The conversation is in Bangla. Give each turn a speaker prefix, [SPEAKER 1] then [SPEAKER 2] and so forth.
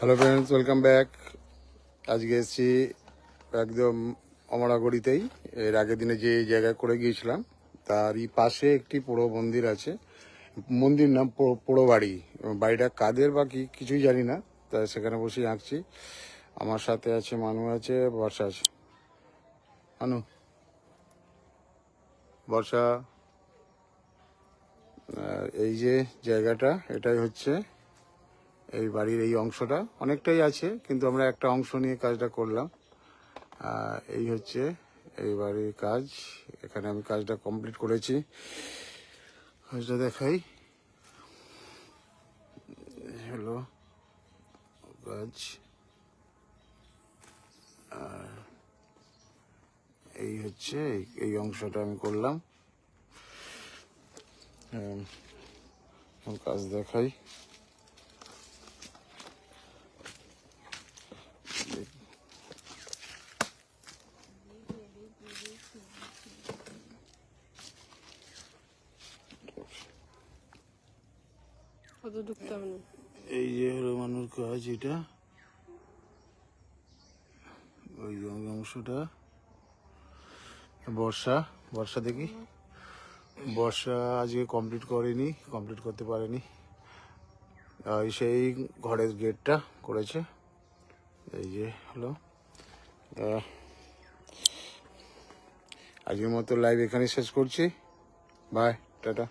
[SPEAKER 1] Hello friends, welcome back. আজকে এসেছি একদম অমরাগড়িতেই। এর আগের দিনে যে জায়গায় করে গিয়েছিলাম তারই পাশে একটি পোড়ো মন্দির আছে। মন্দির নাম পোড়ো বাড়ি। বাড়িটা কাদের বা কি কিছুই জানি না, তা সেখানে বসেই আঁকছি। আমার সাথে আছে মানু, আছে বর্ষা আছে। মানু, বর্ষা। এই যে জায়গাটা, এটাই হচ্ছে এই বাড়ির এই অংশটা। অনেকটাই আছে কিন্তু আমরা একটা অংশ নিয়ে কাজটা করলাম। এই হচ্ছে এই বাড়ির কাজ। এখানে আমি কাজটা কমপ্লিট করেছি। কাজটা দেখাই হলো কাজ। এই হচ্ছে এই অংশটা আমি করলাম। কাজ দেখাই। এই যে হলো মানুষ কাজ, এটা ওই অংশটা। বর্ষা, বর্ষা দেখি। বর্ষা আজকে কমপ্লিট করতে পারেনি। সেই ঘরের গেটটা করেছে। এই যে হলো। আজকের মতো লাইভ এখানে শেষ করছি। Bye, tata.